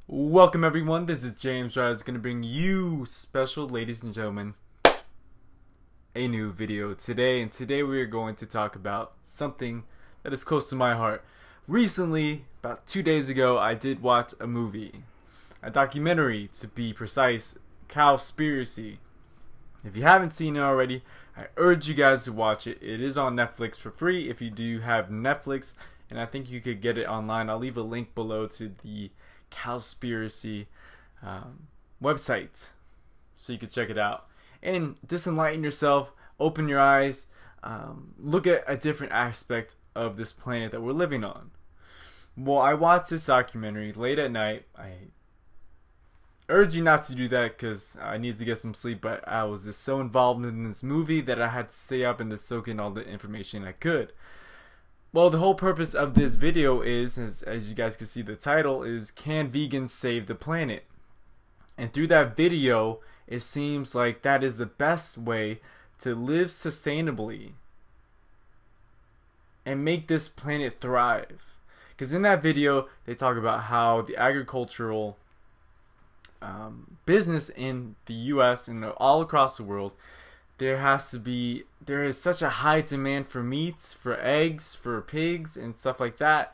Welcome everyone, this is James Raz going to bring you, special ladies and gentlemen, a new video today. And today we are going to talk about something that is close to my heart. Recently, about 2 days ago, I did watch a movie. A documentary, to be precise, Cowspiracy. If you haven't seen it already, I urge you guys to watch it. It is on Netflix for free if you do have Netflix. And I think you could get it online. I'll leave a link below to the Cowspiracy website so you can check it out and just enlighten yourself, open your eyes, look at a different aspect of this planet that we're living on. Well, I watched this documentary late at night. I urge you not to do that because I need to get some sleep, but I was just so involved in this movie that I had to stay up and just soak in all the information I could. Well, the whole purpose of this video is, as you guys can see the title, is can vegans save the planet? And through that video, it seems like that is the best way to live sustainably and make this planet thrive. Because in that video, they talk about how the agricultural business in the US and all across the world, there is such a high demand for meats, for eggs, for pigs and stuff like that,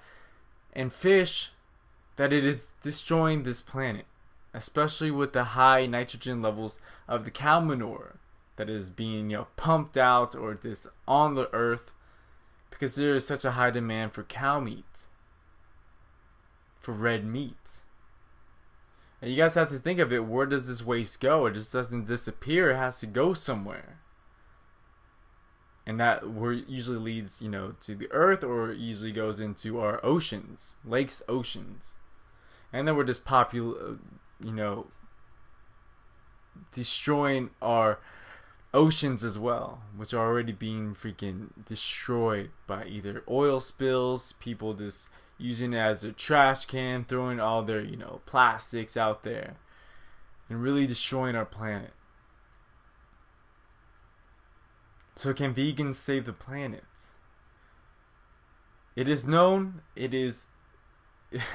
and fish, that it is destroying this planet, especially with the high nitrogen levels of the cow manure that is being pumped out or just on the earth, because there is such a high demand for cow meat, for red meat. And you guys have to think of it, where does this waste go? It just doesn't disappear, it has to go somewhere. And that usually leads, to the earth, or usually goes into our oceans, lakes, oceans. And then we're just destroying our oceans as well, which are already being freaking destroyed by either oil spills, people just using it as a trash can, throwing all their, plastics out there, and really destroying our planet. So can vegans save the planet? It is known, it is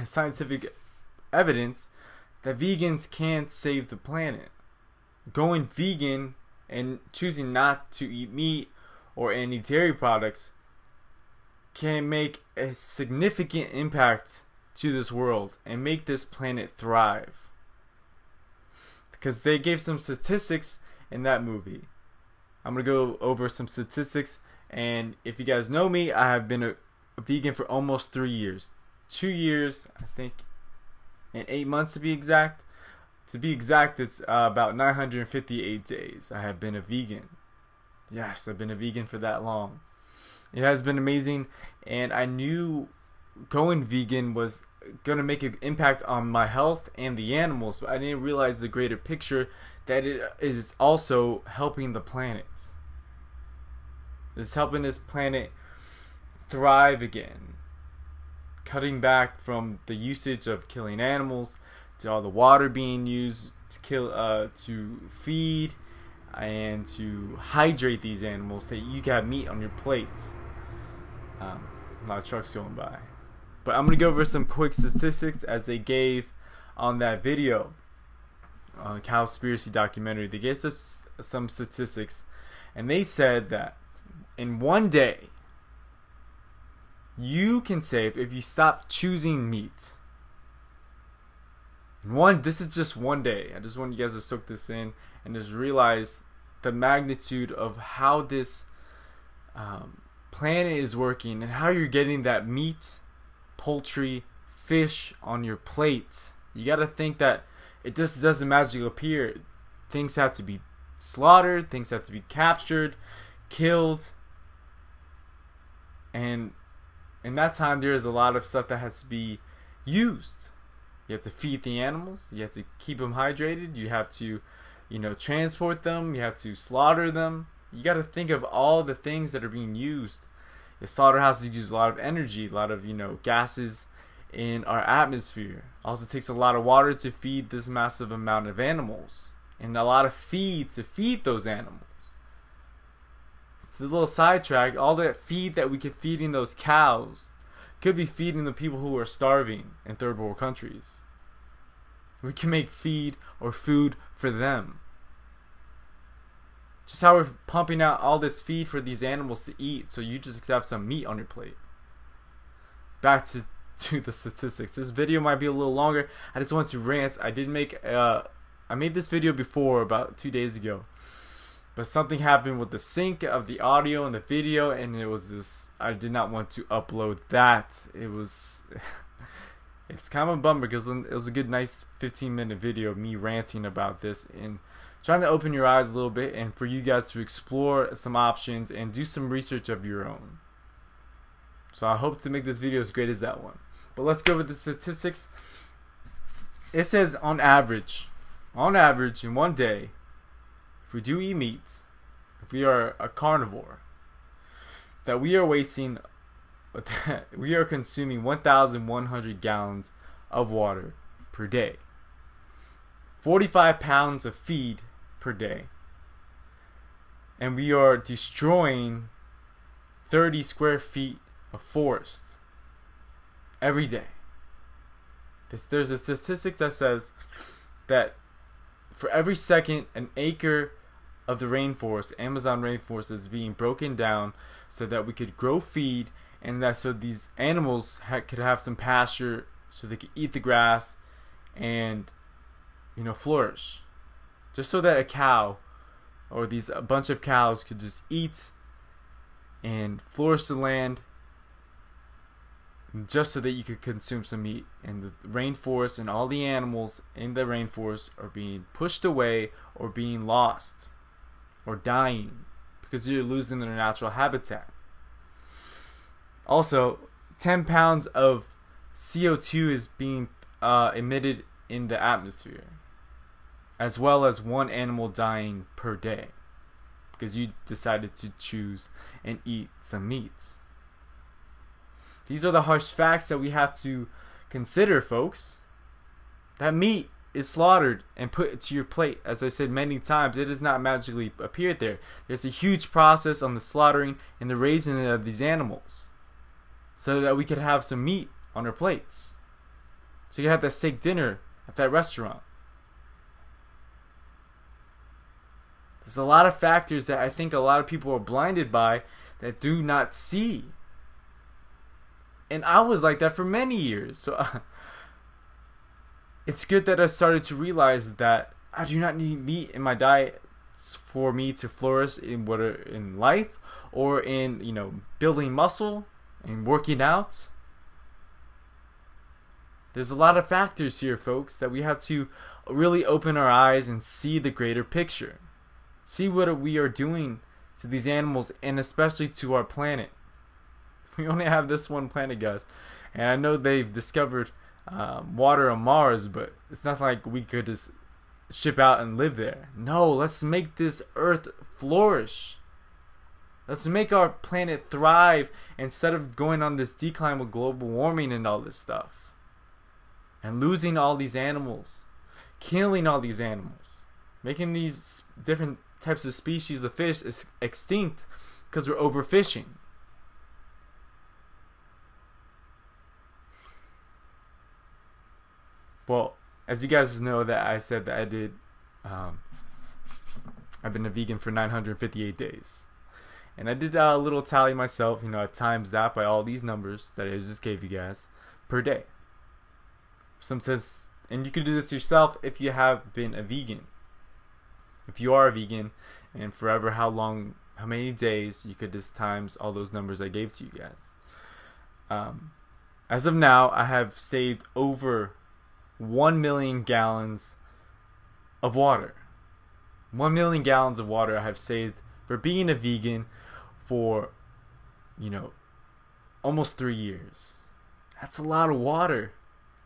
scientific evidence that vegans can't save the planet. Going vegan and choosing not to eat meat or any dairy products can make a significant impact to this world and make this planet thrive. Because they gave some statistics in that movie. I'm going to go over some statistics, and if you guys know me, I have been a vegan for almost 3 years. 2 years, I think, and 8 months to be exact. To be exact, it's about 958 days I have been a vegan. Yes, I've been a vegan for that long. It has been amazing, and I knew going vegan was going to make an impact on my health and the animals, but I didn't realize the greater picture, that it is also helping the planet. It's helping this planet thrive again. Cutting back from the usage of killing animals, to all the water being used to feed and to hydrate these animals so you can have meat on your plates. A lot of trucks going by. But I'm going to go over some quick statistics as they gave on that video. On the Cowspiracy documentary, they gave us some statistics, and they said that in one day you can save, if you stop choosing meat, this is just one day. I just want you guys to soak this in and just realize the magnitude of how this planet is working and how you're getting that meat, poultry, fish on your plate. You got to think that it just doesn't magically appear. Things have to be slaughtered, things have to be captured, killed, and in that time there is a lot of stuff that has to be used. You have to feed the animals, you have to keep them hydrated, you have to transport them, you have to slaughter them. You got to think of all the things that are being used. The slaughterhouses use a lot of energy, a lot of gases in our atmosphere. Also takes a lot of water to feed this massive amount of animals, and a lot of feed to feed those animals. It's a little sidetrack. All that feed that we could feeding those cows could be feeding the people who are starving in third world countries. We can make feed or food for them. Just how we're pumping out all this feed for these animals to eat, so you just have some meat on your plate. Back to the statistics. This video might be a little longer. I just want to rant. I made this video before, about 2 days ago, but something happened with the sync of the audio and the video, and it was this. I did not want to upload that. It's kind of a bummer because it was a good, nice 15-minute video of me ranting about this and trying to open your eyes a little bit, and for you guys to explore some options and do some research of your own. So I hope to make this video as great as that one. But let's go with the statistics. It says on average in one day, if we do eat meat, if we are a carnivore, that we are consuming 1,100 gallons of water per day, 45 pounds of feed per day, and we are destroying 30 square feet of forest every day. There's a statistic that says that for every second an acre of the rainforest, Amazon rainforest, is being broken down so that we could grow feed, and that so these animals could have some pasture so they could eat the grass and, you know, flourish. Just so that a cow or a bunch of cows could just eat and flourish the land, just so that you could consume some meat. And the rainforest and all the animals in the rainforest are being pushed away or being lost or dying because you're losing their natural habitat. Also, 10 pounds of CO2 is being emitted in the atmosphere, as well as one animal dying per day because you decided to choose and eat some meat. These are the harsh facts that we have to consider, folks. That meat is slaughtered and put to your plate. As I said many times, it does not magically appear there. There's a huge process on the slaughtering and the raising of these animals so that we could have some meat on our plates. So you have that steak dinner at that restaurant. There's a lot of factors that I think a lot of people are blinded by that do not see. And I was like that for many years. So it's good that I started to realize that I do not need meat in my diet for me to flourish in life or in, you know, building muscle and working out. There's a lot of factors here, folks, that we have to really open our eyes and see the greater picture. See what we are doing to these animals and especially to our planet. We only have this one planet, guys. And I know they've discovered water on Mars, but it's not like we could just ship out and live there. No, let's make this Earth flourish. Let's make our planet thrive instead of going on this decline with global warming and all this stuff. And losing all these animals. Killing all these animals. Making these different types of species of fish extinct because we're overfishing. Well, as you guys know, that I said that I did, I've been a vegan for 958 days. And I did a little tally myself, you know, I times that by all these numbers that I just gave you guys per day. Sometimes, and you can do this yourself if you have been a vegan. If you are a vegan and forever, how many days, you could just times all those numbers I gave to you guys. As of now, I have saved over 1 million gallons of water. 1 million gallons of water I have saved for being a vegan for, you know, almost 3 years. That's a lot of water.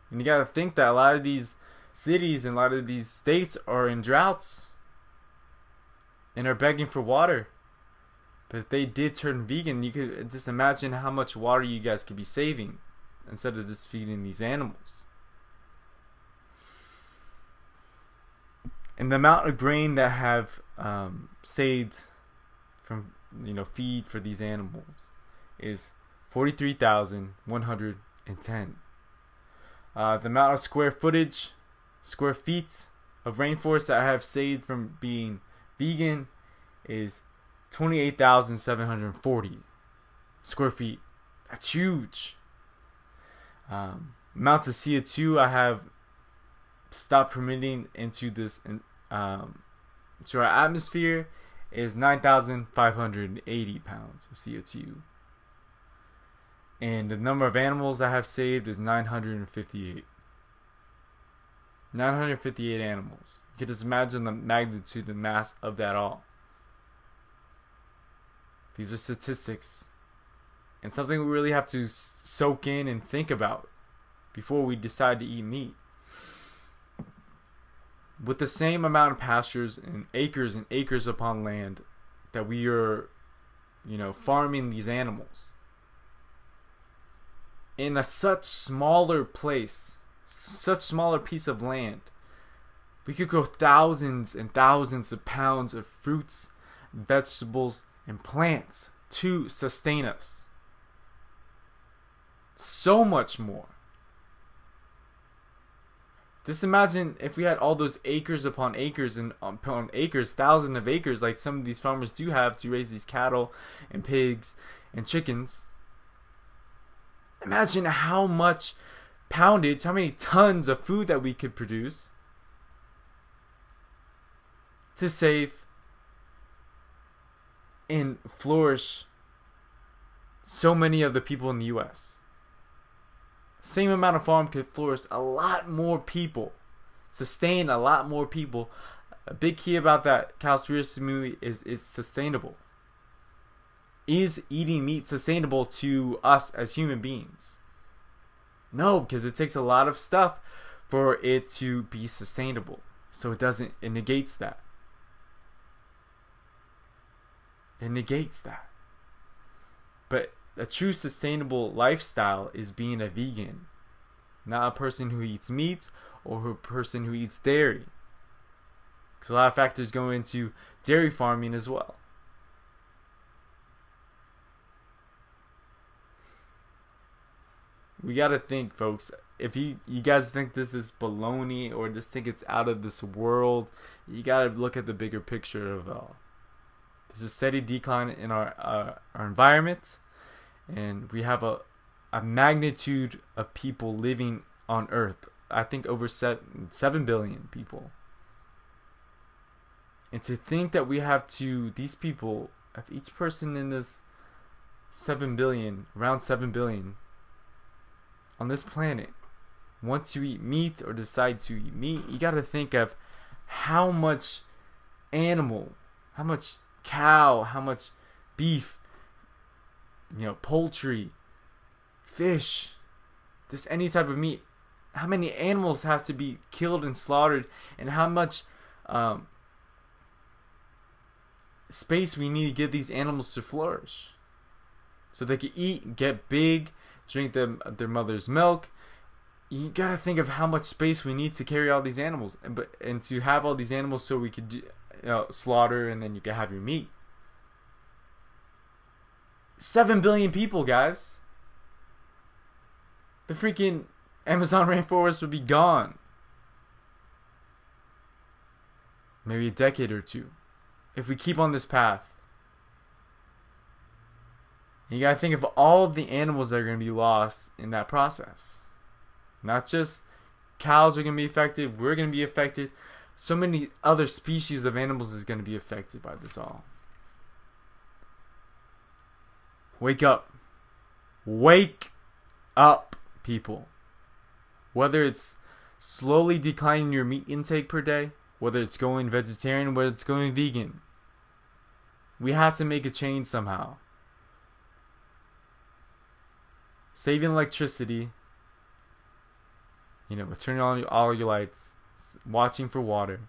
And you gotta think that a lot of these cities and a lot of these states are in droughts and are begging for water. But if they did turn vegan, you could just imagine how much water you guys could be saving instead of just feeding these animals. And the amount of grain that have saved from, you know, feed for these animals is 43,110. The amount of square square feet of rainforest that I have saved from being vegan is 28,740 square feet. That's huge. Amounts of CO2 I have stopped permitting into this to our atmosphere is 9,580 pounds of CO2. And the number of animals I have saved is 958. 958 animals. You can just imagine the magnitude and mass of that all. These are statistics. And something we really have to soak in and think about before we decide to eat meat. With the same amount of pastures and acres upon land that we are, farming these animals, in a such smaller place, such smaller piece of land, we could grow thousands and thousands of pounds of fruits, vegetables, and plants to sustain us. So much more. Just imagine if we had all those acres upon acres and upon acres, thousands of acres, like some of these farmers do have to raise these cattle and pigs and chickens. Imagine how much poundage, how many tons of food that we could produce to save and flourish so many of the people in the U.S. Same amount of farm could flourish a lot more people, sustain a lot more people. A big key about that Cowspiracy movie is sustainable. Is eating meat sustainable to us as human beings? No, because it takes a lot of stuff for it to be sustainable. So it negates that. It negates that. But a true sustainable lifestyle is being a vegan, not a person who eats meat or a person who eats dairy. Because a lot of factors go into dairy farming as well. We gotta think, folks. If you guys think this is baloney or just think it's out of this world, you gotta look at the bigger picture of it all. There's a steady decline in our environment, and we have a magnitude of people living on Earth. I think over 7 billion people. And to think that we have to, these people, if each person in this 7 billion, around 7 billion, on this planet want to eat meat or decide to eat meat, you got to think of how much animal, how much cow, how much beef, poultry, fish, just any type of meat, how many animals have to be killed and slaughtered, and how much space we need to give these animals to flourish so they can eat, get big, drink their mother's milk. You gotta think of how much space we need to carry all these animals, and to have all these animals so we could slaughter, and then you can have your meat. 7 billion people, guys. The freaking Amazon rainforest would be gone. Maybe a decade or two, if we keep on this path. You gotta think of all of the animals that are gonna be lost in that process. Not just cows are gonna be affected, we're gonna be affected. So many other species of animals is gonna be affected by this all. Wake up. Wake up, people. Whether it's slowly declining your meat intake per day, whether it's going vegetarian, whether it's going vegan, we have to make a change somehow. Saving electricity, turning on all your lights, watching for water.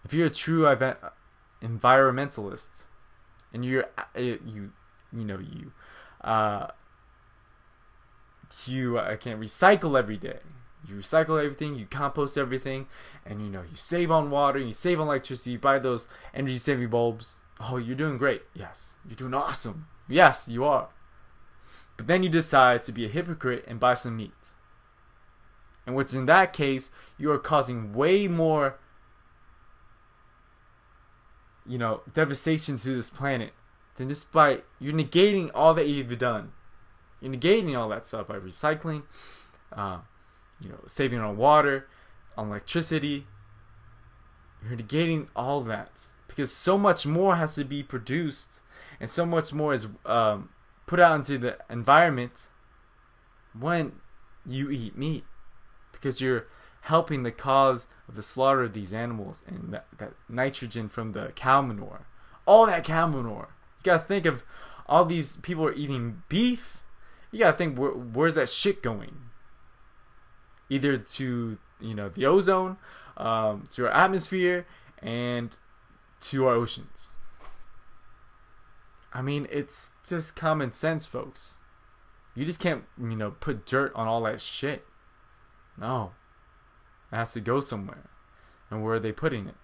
If you're a true environmentalist, and you can't recycle every day. You recycle everything, you compost everything, and you save on water, you save on electricity, you buy those energy saving bulbs. Oh, you're doing great. Yes, you're doing awesome. Yes, you are. But then you decide to be a hypocrite and buy some meat. And which in that case, you are causing way more, devastation to this planet than just by, you're negating all that you've done. You're negating all that stuff by recycling, saving on water, on electricity. You're negating all that because so much more has to be produced and so much more is put out into the environment when you eat meat, because you're helping the cause of the slaughter of these animals and that nitrogen from the cow manure. All that cow manure. You gotta think of all these people are eating beef. You gotta think, where's that shit going? Either to the ozone, to our atmosphere, and to our oceans. I mean, it's just common sense, folks. You just can't, put dirt on all that shit. No. It has to go somewhere. And where are they putting it?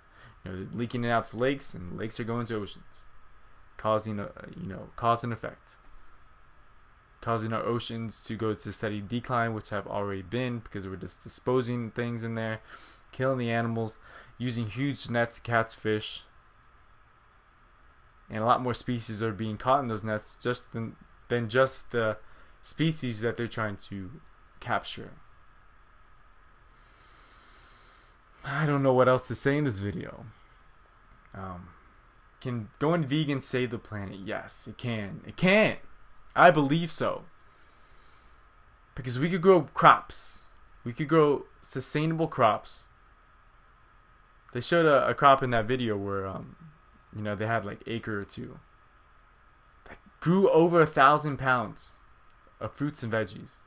They're leaking it out to lakes, and lakes are going to oceans. Causing cause and effect. Causing our oceans to go to steady decline, which have already been, because we're just disposing things in there, killing the animals, using huge nets to catch fish. And a lot more species are being caught in those nets than just the species that they're trying to capture. I don't know what else to say in this video. Can going vegan save the planet? Yes, it can. It can. I believe so. Because we could grow crops. We could grow sustainable crops. They showed a crop in that video where they had like acre or two that grew over 1,000 pounds of fruits and veggies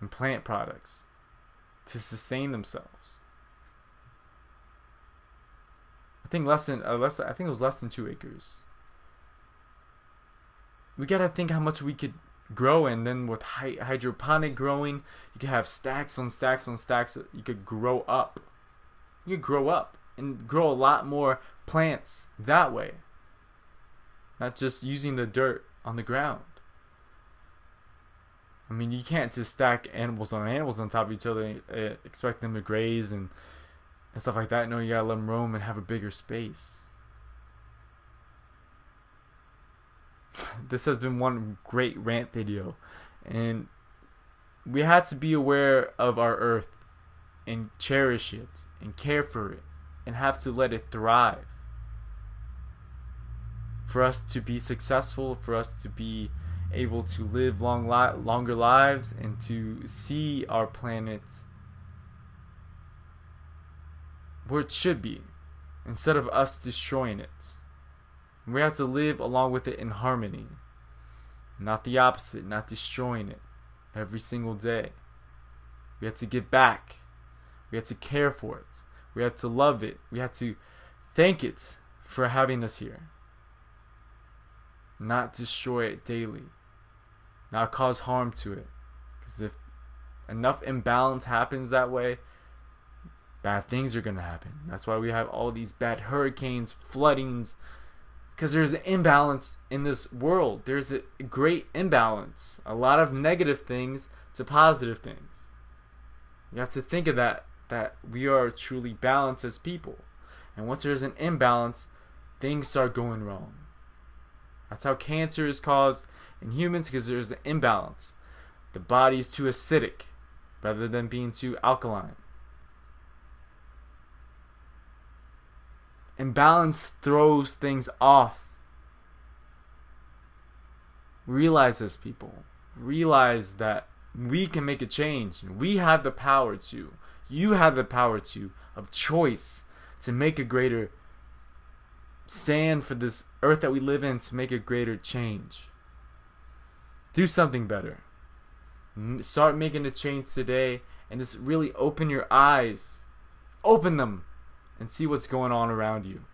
and plant products to sustain themselves. I think I think it was less than 2 acres. We gotta think how much we could grow, and then with hydroponic growing, you could have stacks on stacks on stacks. You could grow up. You could grow up and grow a lot more plants that way. Not just using the dirt on the ground. I mean, you can't just stack animals on top of each other and expect them to graze and stuff like that. No, you gotta let them roam and have a bigger space. This has been one great rant video, and we had to be aware of our earth and cherish it and care for it and have to let it thrive for us to be successful, for us to be able to live longer lives and to see our planet where it should be instead of us destroying it. We have to live along with it in harmony, not the opposite, not destroying it every single day. We have to give back. We have to care for it. We have to love it. We have to thank it for having us here. Not destroy it daily. Not cause harm to it. Because if enough imbalance happens that way, bad things are going to happen. That's why we have all these bad hurricanes, floodings, because there's an imbalance in this world. There's a great imbalance. A lot of negative things to positive things. You have to think of that we are truly balanced as people. And once there's an imbalance, things start going wrong. That's how cancer is caused in humans, because there's an imbalance. The body's too acidic rather than being too alkaline. Imbalance throws things off. Realize this, people. Realize that we can make a change. We have the power to. You have the power to, of choice, to make a greater stand for this earth that we live in, to make a greater change. Do something better. Start making a change today, and just really open your eyes. Open them. And see what's going on around you.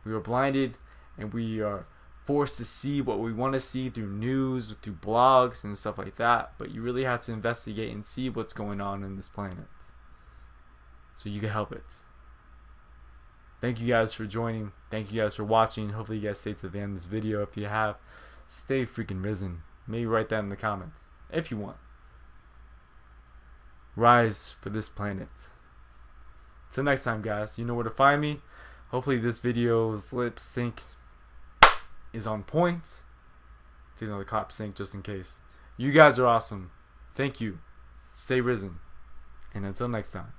We are blinded, and we are forced to see what we want to see through news, through blogs and stuff like that. But you really have to investigate and see what's going on in this planet, so you can help it. Thank you guys for joining. Thank you guys for watching. Hopefully you guys stay to the end of this video. If you have, stay freaking risen. Maybe write that in the comments if you want. rise for this planet. Till next time, guys, you know where to find me. Hopefully this video's lip sync is on point. Do another clap sync just in case. You guys are awesome. Thank you. Stay risen. And until next time.